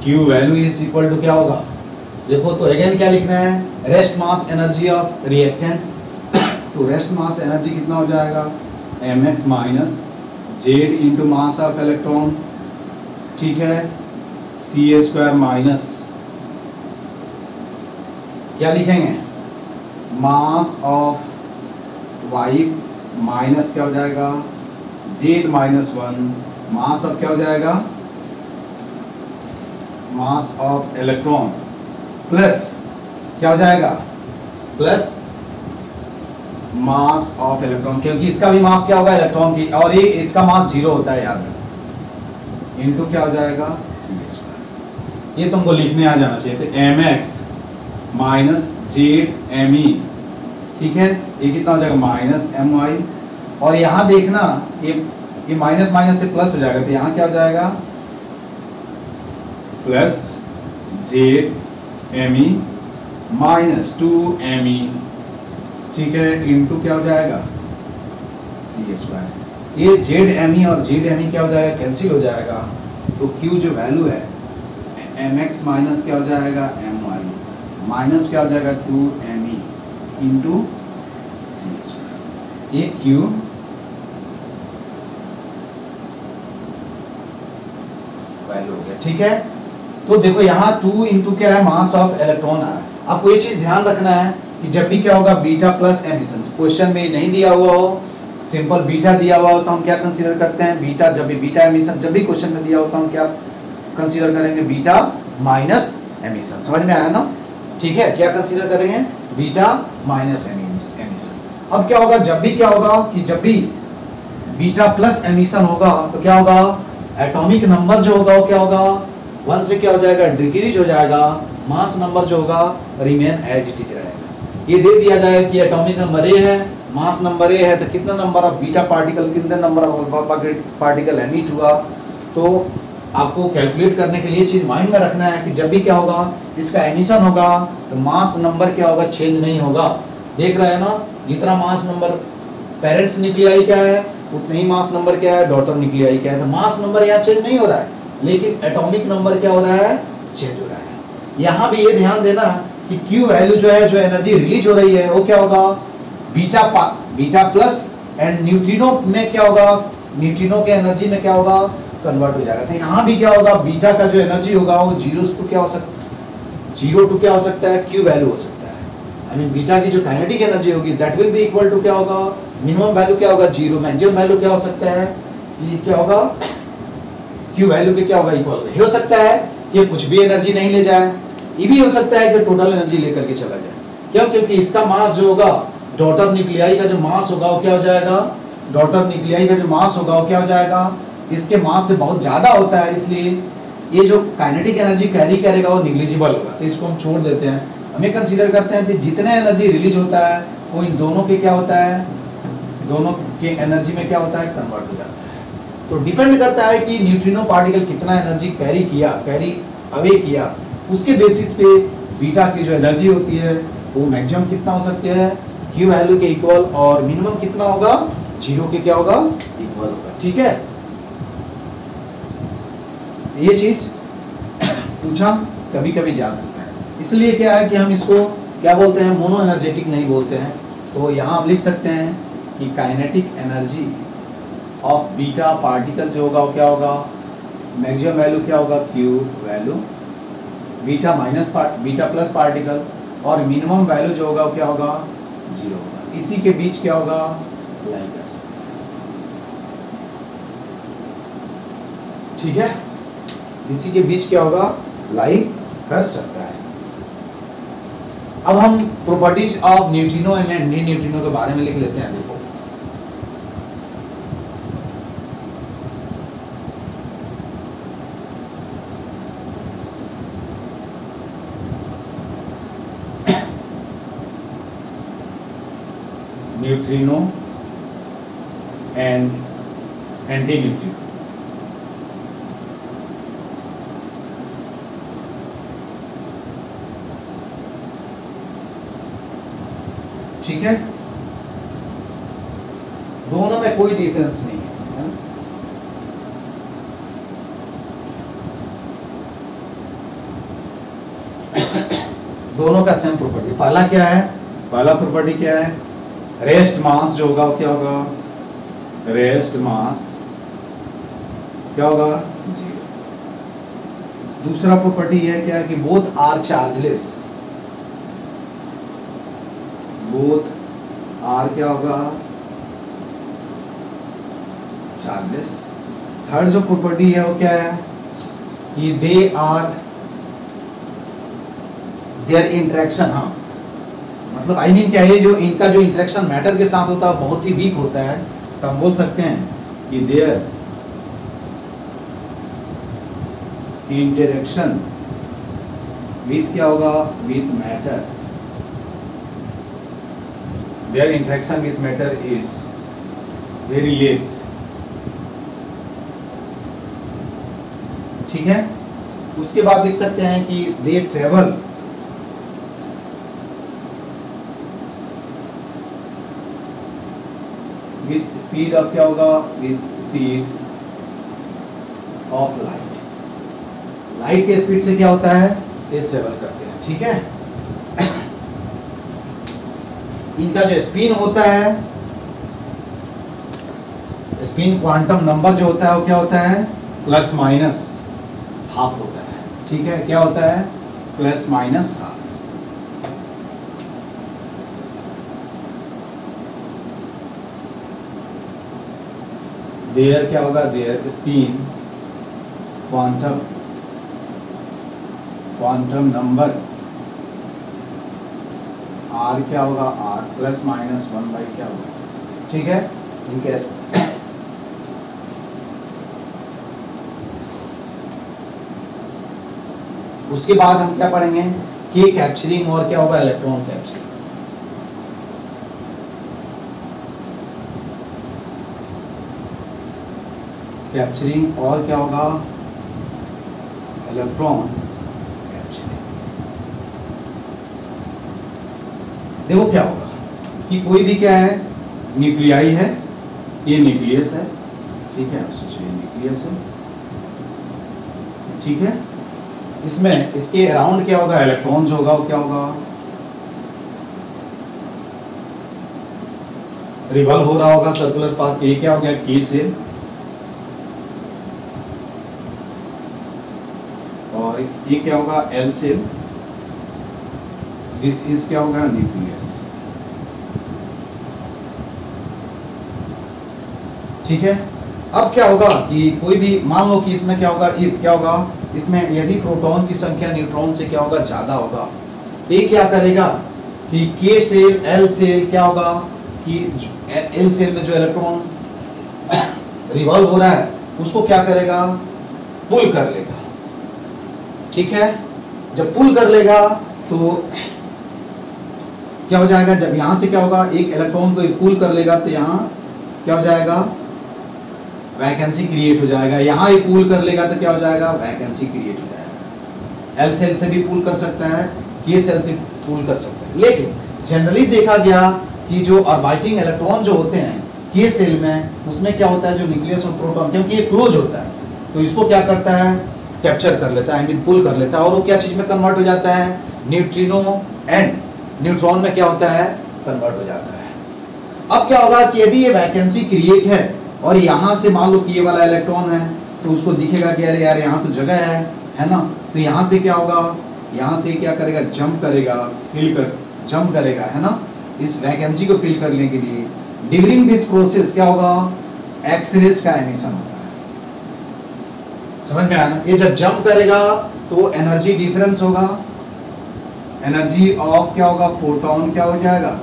[SPEAKER 1] Q value is equal to क्या होगा, देखो तो अगेन क्या लिखना है, rest mass energy of reactant. तो रेस्ट मास एनर्जी कितना हो जाएगा, mx minus Z into mass of electron, ठीक है, सी ए स्क्वायर माइनस क्या लिखेंगे, मास ऑफ वाई माइनस क्या हो जाएगा, जेड माइनस 1, मास ऑफ क्या हो जाएगा, मास ऑफ इलेक्ट्रॉन प्लस क्या हो जाएगा, प्लस मास ऑफ इलेक्ट्रॉन, क्योंकि इसका भी मास क्या होगा इलेक्ट्रॉन की, और ये इसका मास 0 होता है याद रखो, इनटू क्या हो जाएगा सी स्क्वायर। ये तुमको लिखने आ जाना चाहिए, तो M X minus Z M E, ठीक है, ये कितना हो जाएगा माइनस एम वाई, और यहाँ देखना ये माइनस माइनस से प्लस हो जाएगा, तो यहाँ क्या हो जाएगा plus Z M E minus 2 M E, ठीक है, इंटू क्या हो जाएगा सी स्क्वायर। ये जेड एम ई और जेड एम ई क्या हो जाएगा, कैंसिल हो जाएगा, तो क्यू जो वैल्यू है एम एक्स माइनस क्या हो जाएगा एम वाई माइनस क्या हो जाएगा 2 एम ई इंटू सी स्क्वायर। ये क्यू वैल्यू हो गया, ठीक है। तो देखो यहाँ 2 इंटू क्या है मास ऑफ इलेक्ट्रॉन आ रहा है। आपको ये चीज ध्यान रखना है कि जब भी क्या होगा बीटा प्लस एमिशन, क्वेश्चन में नहीं दिया हुआ हो, सिंपल बीटा दिया हुआ हो तो हम क्या कंसीडर करते हैं बीटा, जब भी बीटा एमिशन जब भी क्वेश्चन में दिया होता है हम क्या कंसीडर करेंगे बीटा माइनस एमिशन, समझ में आया ना, ठीक है, क्या कंसीडर करेंगे बीटा माइनस एमिशन। अब क्या होगा जब भी क्या होगा कि जब भी बीटा प्लस एमिशन होगा तो क्या होगा, एटॉमिक नंबर जो होगा वो क्या होगा 1 से क्या हो जाएगा डिक्रीज हो जाएगा, मास नंबर जो होगा रिमेन एज इट इज रहेगा। ये दे दिया जाएगा कि एटॉमिक नंबर ए है, मास नंबर ए है, तो कितना नंबर ऑफ बीटा पार्टिकल, कितने number of alpha particle emit हुआ। तो आपको कैलकुलेट करने के लिए चीज माइंड में रखना है कि जब भी क्या होगा इसका एमिशन होगा तो मास नंबर क्या होगा चेंज नहीं होगा। देख रहे हैं ना, जितना मास नंबर पेरेंट्स न्यूक्लियाई क्या है उतना ही मास नंबर क्या है डॉटर न्यूक्लियाई क्या है, तो मास नंबर यहाँ चेंज नहीं हो रहा है, लेकिन एटॉमिक नंबर क्या हो रहा है चेंज हो रहा है। यहाँ भी ये ध्यान देना कि क्यू वैल्यू जो है, जो एनर्जी रिलीज हो रही है वो क्या होगा बीटा प्लस एंड न्यूट्रिनो में क्या होगा, न्यूट्रिनो के एनर्जी में क्या होगा कन्वर्ट हो जाएगा। तो यहाँ भी क्या होगा बीटा का जो एनर्जी होगा वो जीरो टू क्या हो सकता है, जीरो टू क्या हो सकता है क्यू वैल्यू हो सकता है। आई मीन बीटा की जो काइनेटिक एनर्जी होगी that will be equal to क्या होगा मिनिमम वैल्यू क्या होगा जीरो, मैक्सिमम वैल्यू क्या हो सकता है कि क्या होगा क्यू वैल्यू के क्या होगा इक्वल हो सकता है कि कुछ भी एनर्जी नहीं ले जाए, ये भी हो सकता है कि टोटल एनर्जी लेकर के चला जाए। क्यों, क्योंकि इसका मास जो होगा डॉटर न्यूक्लियाई का जो मास होगा वो क्या हो जाएगा, डॉटर न्यूक्लियाई का जो मास होगा वो क्या हो जाएगा इसके मास से बहुत ज्यादा होता है, इसलिए ये जो काइनेटिक एनर्जी कैरी करेगा वो निग्लिजिबल होगा, तो इसको हम छोड़ देते हैं। हमें कंसीडर करते हैं कि जितने एनर्जी रिलीज होता है वो इन दोनों के क्या होता है, दोनों के एनर्जी में क्या होता है कन्वर्ट हो जाता है। तो डिपेंड करता है कि न्यूट्रिनो पार्टिकल कितना एनर्जी कैरी अवे किया, उसके बेसिस पे बीटा की जो एनर्जी होती है वो मैक्सिमम कितना हो सकती है क्यू वैल्यू के इक्वल, और मिनिमम कितना होगा जीरो के क्या होगा इक्वल होगा, ठीक है। ये चीज पूछा कभी कभी जा सकता है, इसलिए क्या है कि हम इसको क्या बोलते हैं मोनो एनर्जेटिक नहीं बोलते हैं। तो यहाँ आप लिख सकते हैं कि kinetic energy of beta particle जो होगा वो क्या होगा मैक्सिमम वैल्यू क्या होगा Q value beta plus particle, और मिनिमम वैल्यू जो होगा वो क्या होगा जीरो होगा। इसी के बीच क्या होगा लाई कर सकते हैं, ठीक है, इसी के बीच क्या होगा लाई कर सकता है। अब हम properties of neutrino and knee neutrino के बारे में लिख लेते हैं। देखो न्यूट्रिनो एंड एंटी न्यूट्रिनो, ठीक है। में कोई डिफरेंस नहीं है, है ना? दोनों का सेम प्रॉपर्टी। पहला क्या है, पहला प्रॉपर्टी क्या है, रेस्ट मास जो होगा वो क्या होगा, रेस्ट मास क्या होगा, जीरो। दूसरा प्रॉपर्टी है क्या कि both are chargeless, both are क्या होगा, चार्जलेस। थर्ड जो प्रॉपर्टी है वो क्या है कि दे आर देयर इंटरेक्शन, हाँ मतलब आई मीन क्या है, जो इनका जो इंटरेक्शन मैटर के साथ होता है बहुत ही वीक होता है, तो हम बोल सकते हैं कि देयर इंटरेक्शन विथ क्या होगा, with matter, there interaction with matter is very less. ठीक है, उसके बाद लिख सकते हैं कि they travel with speed of क्या होगा, with speed of light. Light के स्पीड से क्या होता है, ये ट्रेवल करते हैं। ठीक है, इनका जो स्पिन होता है, स्पिन क्वांटम नंबर जो होता है वो क्या होता है, प्लस माइनस हाफ होता है। ठीक है, क्या होता है, प्लस माइनस हाफ। देयर क्या होगा, their spin quantum number are क्या होगा, आर प्लस माइनस 1 बाई क्या होगा। ठीक है, इनके उसके बाद हम क्या पढ़ेंगे कि कैप्चरिंग और क्या होगा, इलेक्ट्रॉन कैप्चरिंग। कैप्चरिंग और क्या होगा, इलेक्ट्रॉन कैप्चरिंग। देखो क्या होगा कि कोई भी क्या है, न्यूक्लियाई है, ये न्यूक्लियस है। ठीक है, आप सोचिए न्यूक्लियस है। ठीक है, इसमें इसके अराउंड क्या होगा, इलेक्ट्रॉन जो होगा वो क्या होगा, रिवॉल्व हो रहा होगा सर्कुलर पाथ। ये क्या हो गया, के सेल, और ये क्या होगा, एल सेल। दिस इज क्या होगा, न्यूक्लियस। ठीक है, अब क्या होगा कि कोई भी मान लो कि इसमें क्या होगा, इफ क्या होगा, इसमें यदि प्रोटॉन की संख्या न्यूट्रॉन से क्या होगा, ज्यादा होगा, तो ये क्या करेगा कि के सेल एल सेल क्या होगा कि एल सेल में जो इलेक्ट्रॉन रिवॉल्व हो रहा है उसको क्या करेगा, पुल कर लेगा। ठीक है, जब पुल कर लेगा तो क्या हो जाएगा, जब यहां से क्या होगा, एक इलेक्ट्रॉन को पुल कर लेगा तो यहाँ क्या हो जाएगा, वैकेंसी क्रिएट हो जाएगा। यहाँ एक पुल कर लेगा तो क्या हो जाएगा, वैकेंसी क्रिएट हो जाएगा। एल सेल से भी पुल कर सकता है, के सेल से पुल कर सकता है। लेकिन जनरली देखा गया कि जो ऑर्बिटिंग इलेक्ट्रॉन जो होते हैं के सेल में, उसमें क्या होता है, जो न्यूक्लियस और प्रोटॉन, क्योंकि ये क्लोज होता है तो इसको क्या करता है, कैप्चर कर लेता है, आई मीन पुल कर लेता है, और वो क्या चीज में कन्वर्ट हो जाता है, न्यूट्रिनो एंड न्यूट्रॉन में क्या होता है, कन्वर्ट हो जाता है। अब क्या होगा कि यदि ये वैकेंसी क्रिएट है और यहाँ से मान लो कि ये वाला इलेक्ट्रॉन है तो उसको दिखेगा कि अरे यार यहाँ तो जगह है ना, तो यहाँ से क्या होगा, यहाँ से क्या करेगा, जंप करेगा, जंप करेगा, है ना, इस वैकेंसी को फिल करने के लिए। ड्यूरिंग दिस प्रोसेस क्या होगा, एक्सरेज का एमिशन होता है। समझ में आया ना, ये जब जंप करेगा तो एनर्जी डिफरेंस होगा, एनर्जी ऑफ क्या होगा, फोटोन क्या हो जाएगा,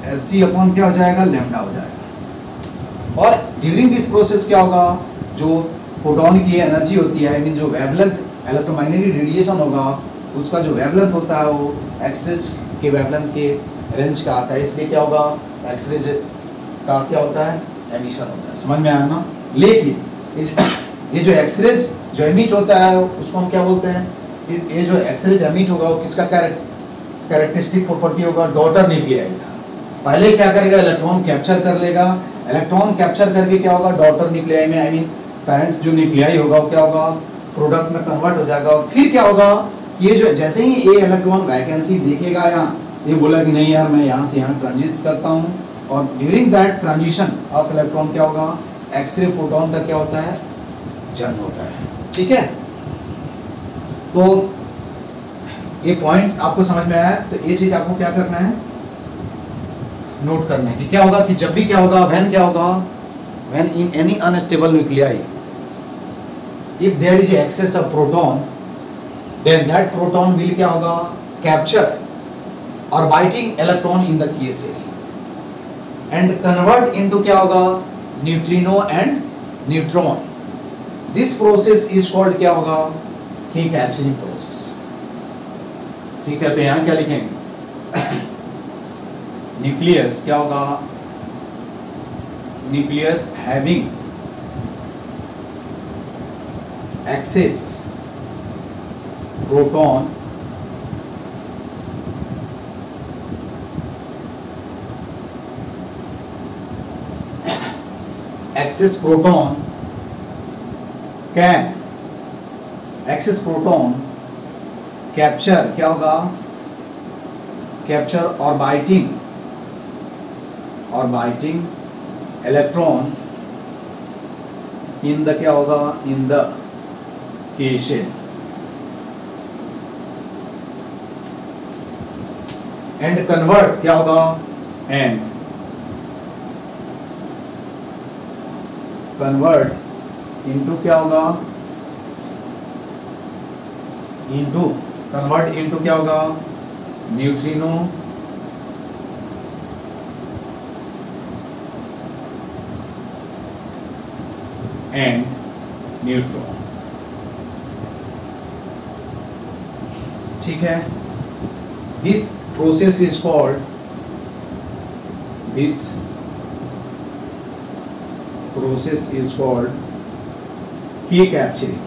[SPEAKER 1] एलसी अपॉन क्या हो जाएगा, लैम्डा हो जाएगा। और ड्यूरिंग दिस प्रोसेस क्या होगा, जो फोटोन की एनर्जी होती है, आई मीन जो वेवलेंथ इलेक्ट्रोमैग्नेटिक रेडिएशन होगा उसका जो वेवलेंथ होता है वो एक्सरेज के वेवलेंथ के रेंज का आता है, इसलिए क्या होगा, एक्सरेज का क्या होता है, एमिशन होता है। समझ में आया ना। लेकिन ये जो एक्सरेज जो एमिट होता है उसको हम क्या बोलते हैं, ये जो एक्सरेज एमिट होगा वो किसका कैरेक्टरिस्टिक प्रॉपर्टी होगा, डॉटर न्यूक्लियाई का। पहले क्या करेगा, इलेक्ट्रॉन कैप्चर कर लेगा, इलेक्ट्रॉन कैप्चर करके क्या होगा, डॉटर न्यूक्लियाई में, आई मीन पेरेंट्स जो न्यूक्लियाई होगा वो क्या होगा, प्रोडक्ट में कन्वर्ट हो जाएगा। और फिर क्या होगा, ये जो जैसे ही ये इलेक्ट्रॉन वैकेंसी देखेगा, यहाँ ये बोला कि नहीं यार मैं यहाँ से यहाँ ट्रांजिट करता हूँ, और during that transition of electron क्या होगा, एक्सरे फोटोन का क्या होता है, जन्म होता है। ठीक है, तो ये पॉइंट आपको समझ में आया। तो ये चीज आपको क्या करना है, नोट करना है कि क्या होगा, कि जब भी क्या होगा, व्हेन क्या होगा, when in any unstable nuclei if there is excess of proton, then that proton will क्या होगा, capture orbiting electron in the k shell and convert into क्या होगा, neutrino and neutron. This process is called क्या होगा, k capturing process. ठीक है, तो यहां क्या लिखेंगे, न्यूक्लियस क्या होगा, nucleus having excess proton access proton can access proton capture क्या होगा, capture orbiting electron in the क्या होगा, in the k shell and convert क्या होगा, and कन्वर्ट इनटू क्या होगा, कन्वर्ट इनटू क्या होगा, न्यूट्रिनो एंड न्यूट्रॉन। ठीक है, this process is called, this process is called k capturing।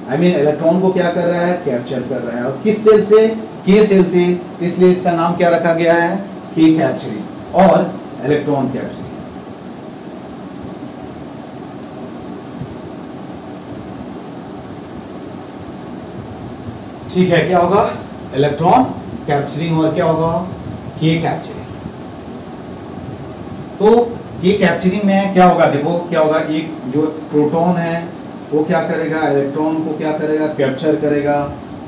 [SPEAKER 1] I mean electron को क्या कर रहा है, कैप्चर कर रहा है, और किस सेल से, k सेल से, इसलिए इसका नाम क्या रखा गया है, k कैप्चरिंग और इलेक्ट्रॉन कैप्चरिंग। ठीक है, क्या होगा, इलेक्ट्रॉन कैप्चरिंग और क्या होगा, k कैप्चरिंग। तो ये कैप्चरिंग में क्या होगा, देखो क्या होगा, एक जो प्रोटॉन है वो क्या करेगा, इलेक्ट्रॉन को क्या करेगा, कैप्चर करेगा,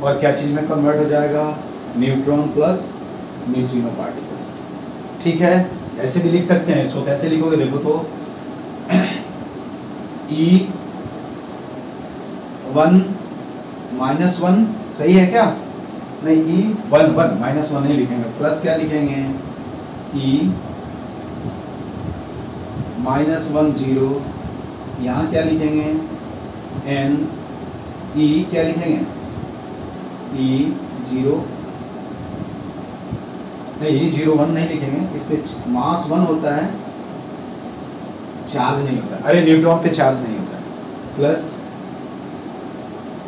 [SPEAKER 1] और क्या चीज में कन्वर्ट हो जाएगा, न्यूट्रॉन प्लस न्यूट्रिनो पार्टिकल। ठीक है, ऐसे भी लिख सकते हैं इसको, कैसे लिखोगे देखो तो, E1 -1 सही है क्या, नहीं E1 -1 नहीं लिखेंगे, प्लस क्या लिखेंगे, E -1 0, यहाँ क्या लिखेंगे, N E क्या लिखेंगे, E0 नहीं, E0 1 नहीं लिखेंगे, इस पे मास 1 होता है, चार्ज नहीं होता है, अरे न्यूट्रॉन पे चार्ज नहीं होता है, प्लस,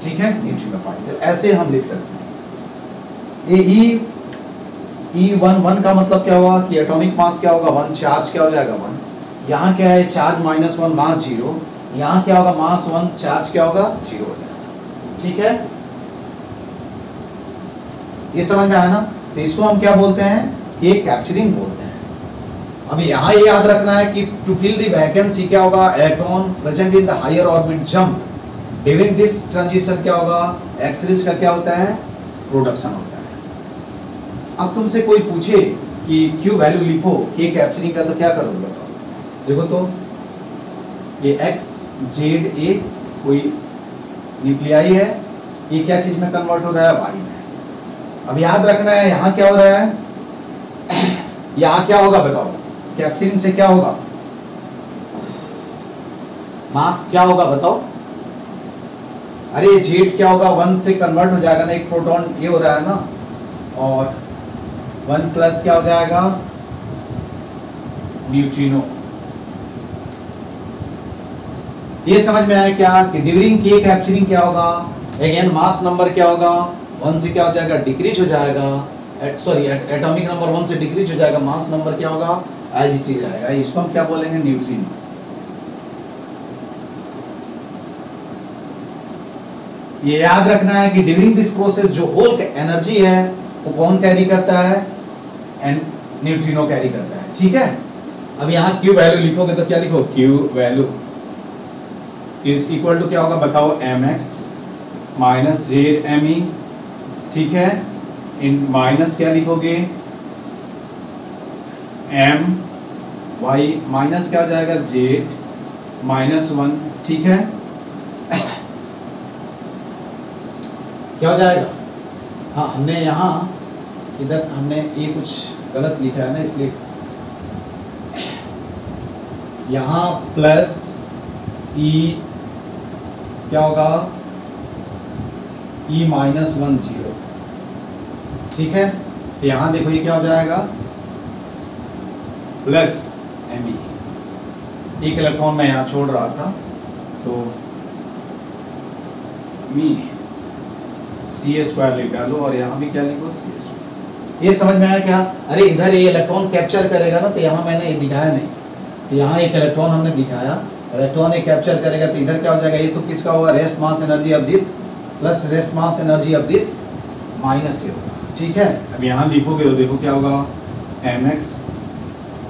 [SPEAKER 1] ठीक है, न्यूट्रिनो पार्टिकल, ऐसे हम लिख सकते हैं। ये E1 का मतलब क्या हुआ, कि एटॉमिक मास क्या होगा 1, चार्ज क्या हो जाएगा 1, यहाँ क्या है, चार्ज -1 मास 0, यहाँ क्या होगा, मास 1, चार्ज क्या होगा 0 हो जाएगा। ठीक है, ये समझ में आया ना। तो इसको हम क्या बोलते हैं, ये कैप्चरिंग बोलते हैं। अब यहाँ ये याद रखना है कि टू फिल द वैकेंसी क्या होगा, electron present in the higher orbit jump during this transition क्या होगा, एक्सरेज का क्या होता है, प्रोडक्शन होता है। अब तुमसे कोई पूछे कि क्यू वैल्यू लिखो के कैप्चरिंग का, तो क्या करोगे बताओ, देखो तो ये x z a कोई न्यूक्लियाई है, ये क्या चीज में कन्वर्ट हो रहा है, y में। अब याद रखना है यहाँ क्या हो रहा है, यहाँ क्या होगा बताओ, कैप्चरिंग से क्या होगा, मास क्या होगा बताओ, अरे जेट क्या होगा, 1 से कन्वर्ट हो जाएगा ना, एक प्रोटॉन ये हो रहा है ना, और 1 प्लस क्या हो जाएगा, न्यूट्रिनो। ये समझ में आया क्या, कि ड्यूरिंग के कैप्चरिंग क्या होगा, अगेन मास नंबर क्या होगा, 1 से क्या हो जाएगा, डिक्रीज हो जाएगा, सॉरी एटॉमिक नंबर 1 से डिक्रीज हो जाएगा, मास नंबर क्या होगा, एज इट इज रहेगा। इसको हम क्या बोलेंगे, न्यूट्रिनो। ये याद रखना है कि ड्यूरिंग दिस प्रोसेस जो होल एनर्जी है वो कौन कैरी करता है, एंड न्यूट्रिनो कैरी करता है। ठीक है, अब यहाँ क्यू वैल्यू लिखोगे तो क्या लिखो, Q value is equal to क्या होगा बताओ, M X minus Z M E. ठीक है, इन माइनस क्या लिखोगे, एम वाई माइनस क्या हो जाएगा, जेड माइनस 1। ठीक है, क्या हो जाएगा, हाँ हमने यहाँ इधर हमने ये कुछ गलत लिखा है ना, इसलिए यहाँ प्लस ई क्या होगा, ई माइनस 1 0। ठीक है, तो यहाँ देखो ये क्या हो जाएगा, प्लस एम ई। एक इलेक्ट्रॉन मैं यहाँ छोड़ रहा था तो मी सी ए स्क्वायर लिख डालो और यहाँ भी क्या लिखो, सी ए स्क्वायर। ये समझ में आया क्या, अरे इधर ये इलेक्ट्रॉन कैप्चर करेगा ना, तो यहाँ मैंने ये दिखाया नहीं, तो यहाँ एक इलेक्ट्रॉन हमने दिखाया, इलेक्ट्रॉन ये कैप्चर करेगा तो इधर क्या हो जाएगा, ये तो किसका होगा, rest mass energy of this plus rest mass energy of this minus से होगा। ठीक है, अब यहाँ लिखोगे तो देखो क्या होगा, M X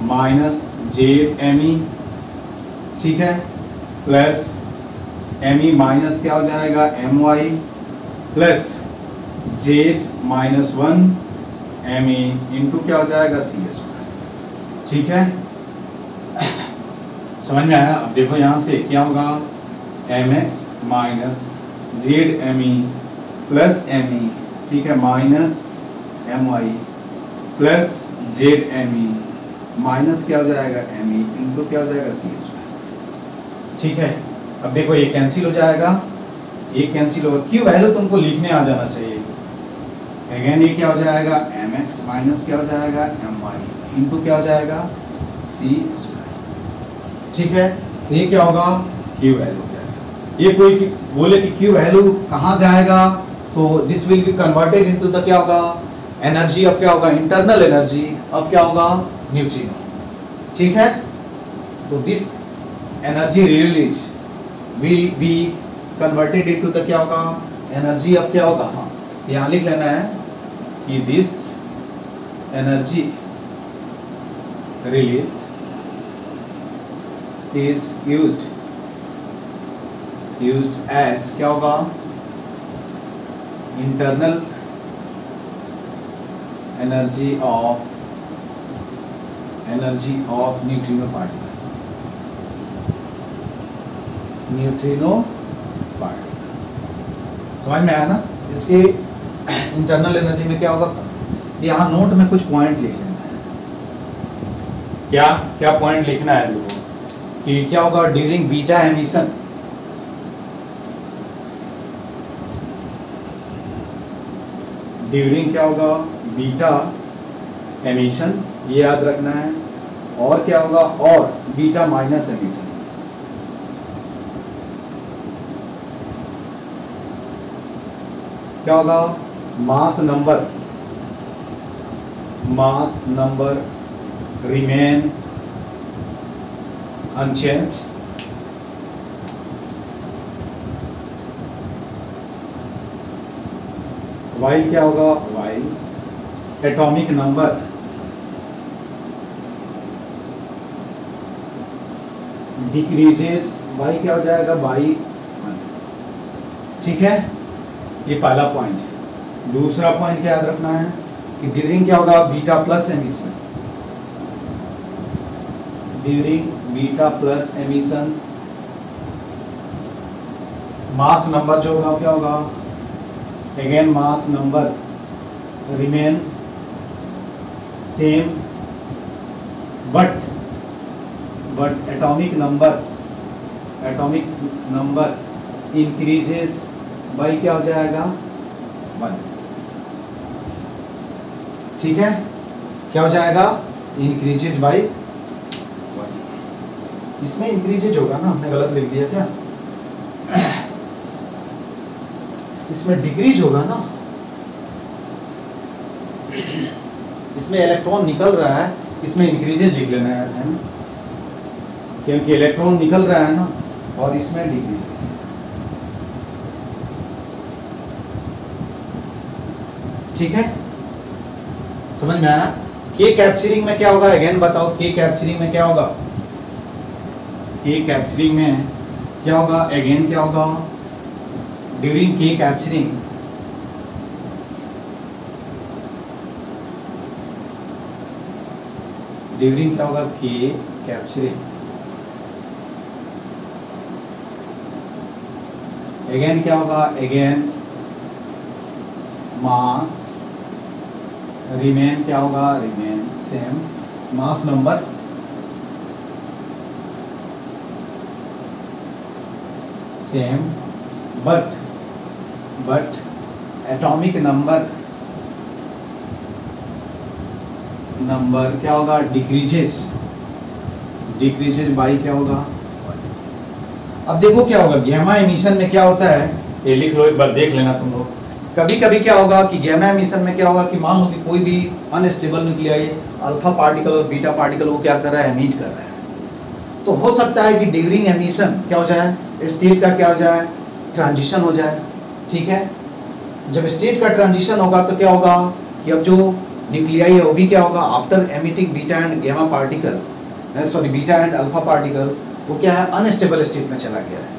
[SPEAKER 1] minus Z M E. ठीक है, प्लस एम ई माइनस क्या हो जाएगा, M Y plus Z minus 1 M E into क्या हो जाएगा, सी एस। ठीक है, समझ में आया। अब देखो यहाँ से क्या होगा, M X minus Z M E plus M E. ठीक है, minus M Y plus Z M E minus क्या हो जाएगा, एम ई इंटू क्या हो जाएगा, सी एस। ठीक है, अब देखो ये कैंसिल हो जाएगा, ये कैंसिल होगा, क्यू वैल्यू तुमको लिखने आ जाना चाहिए। अगेन ये क्या हो जाएगा, एम एक्स माइनस क्या हो जाएगा, एम वाई इंटू क्या हो जाएगा, सी स्क्वायर। ठीक है, तो ये क्या होगा, क्यू वैल्यू हो जाएगा। ये कोई बोले कि क्यू वैल्यू कहाँ जाएगा, तो this will be converted into the क्या होगा, एनर्जी ऑफ क्या होगा, इंटरनल एनर्जी ऑफ क्या होगा, न्यूट्रिनो। ठीक है, तो this energy release will be converted into the क्या होगा, एनर्जी ऑफ क्या होगा, हाँ यहाँ लिख लेना है कि this energy release is used as क्या होगा, internal energy of neutrino particle. समझ में आया ना। इसके इंटरनल एनर्जी में क्या होगा, यहाँ नोट में कुछ पॉइंट लिख लेना है। क्या क्या पॉइंट लिखना है, देखो कि क्या होगा, ड्यूरिंग बीटा एमिशन, ड्यूरिंग क्या होगा, बीटा एमिशन, ये याद रखना है। और क्या होगा, और बीटा माइनस एमिशन। क्या होगा, mass number remain unchanged, while क्या होगा, while atomic number decreases, Y क्या हो जाएगा, बाई 1। ठीक है, ये पहला पॉइंट है। दूसरा पॉइंट क्या याद रखना है कि ड्यूरिंग क्या होगा, beta plus emission, during beta plus emission mass number जो होगा क्या होगा, again mass number remain same but atomic number increases by क्या हो जाएगा, 1। ठीक है, क्या हो जाएगा, इंक्रीजेज बाई 1। इसमें इंक्रीजेज होगा ना, हमने गलत लिख दिया क्या, इसमें डिक्रीज होगा ना, इसमें इलेक्ट्रॉन निकल रहा है, इसमें इंक्रीजेज लिख लेना है ना, क्योंकि इलेक्ट्रॉन निकल रहा है ना, और इसमें डिक्रीज। ठीक है, समझ में आया? के कैप्चरिंग में क्या होगा, अगेन बताओ, के कैप्चरिंग में क्या होगा? के कैप्चरिंग में क्या होगा, अगेन क्या होगा? ड्यूरिंग के कैप्चरिंग क्या होगा? के कैप्चरिंग अगेन क्या होगा? अगेन मास रिमेन क्या होगा? Remain same, mass number same, but atomic number क्या होगा? डिक्रीजेस बाई क्या होगा? अब देखो क्या होगा, गैमा एमिशन में क्या होता है, ये लिख लो एक बार, देख लेना तुम लोग। कभी कभी क्या होगा कि गैमा एमिशन में क्या होगा कि मान लो कि कोई भी अनस्टेबल न्यूक्लियाई अल्फा पार्टिकल और बीटा पार्टिकल वो क्या कर रहा है? एमिट कर रहा है। तो हो सकता है कि ड्यूरिंग एमिशन क्या हो जाए? स्टेट का क्या हो जाए? ट्रांजिशन हो जाए। ठीक है, जब स्टेट का ट्रांजिशन होगा तो क्या होगा कि अब जो न्यूक्लियाई है वो भी क्या होगा? After emitting beta and gamma particle, sorry beta and alpha particle, वो क्या है? अनस्टेबल स्टेट में चला गया है।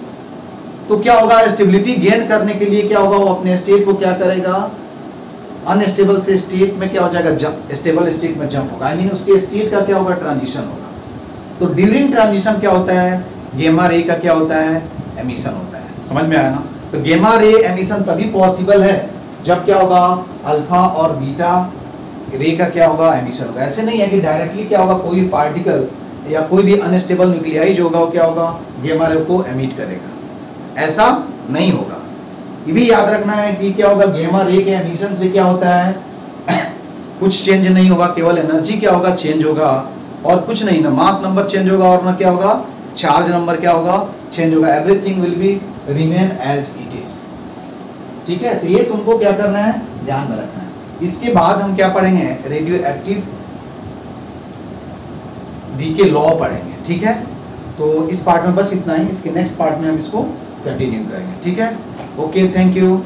[SPEAKER 1] तो क्या होगा? स्टेबिलिटी गेन करने के लिए क्या होगा? वो अपने स्टेट को क्या करेगा? अनस्टेबल से स्टेट में क्या हो जाएगा? जंप, स्टेबल स्टेट में जंप होगा। आई मीन उसके स्टेट का क्या होगा? ट्रांजिशन होगा। तो ड्यूरिंग ट्रांजिशन क्या होता है? गैमा रे का क्या होता है? एमिशन होता है। समझ में आया ना? तो गैमा रे एमिशन तभी पॉसिबल है जब क्या होगा? अल्फा और बीटा रे का क्या होगा? एमिशन होगा। ऐसे नहीं है कि डायरेक्टली क्या होगा, कोई भी पार्टिकल या कोई भी अनस्टेबल न्यूक्लियाई जो होगा वो क्या होगा? गैमा रे को एमिट करेगा, ऐसा नहीं होगा। ये भी याद रखना है कि क्या होगा? गैमा रे के एमिशन से क्या होता है? कुछ चेंज नहीं होगा, केवल एनर्जी क्या होगा? चेंज होगा, और कुछ नहीं, ना मास नंबर चेंज होगा और ना क्या होगा? चार्ज नंबर क्या होगा? चेंज होगा। Everything will be remain as it is. ठीक है, तो ये तुमको क्या करना है? ध्यान में रखना है। इसके बाद हम क्या पढ़ेंगे? रेडियो एक्टिव डीके लॉ पढ़ेंगे। ठीक है, तो इस पार्ट में बस इतना ही। इसके नेक्स्ट पार्ट में हम इसको कंटिन्यू करेंगे। ठीक है, ओके, थैंक यू।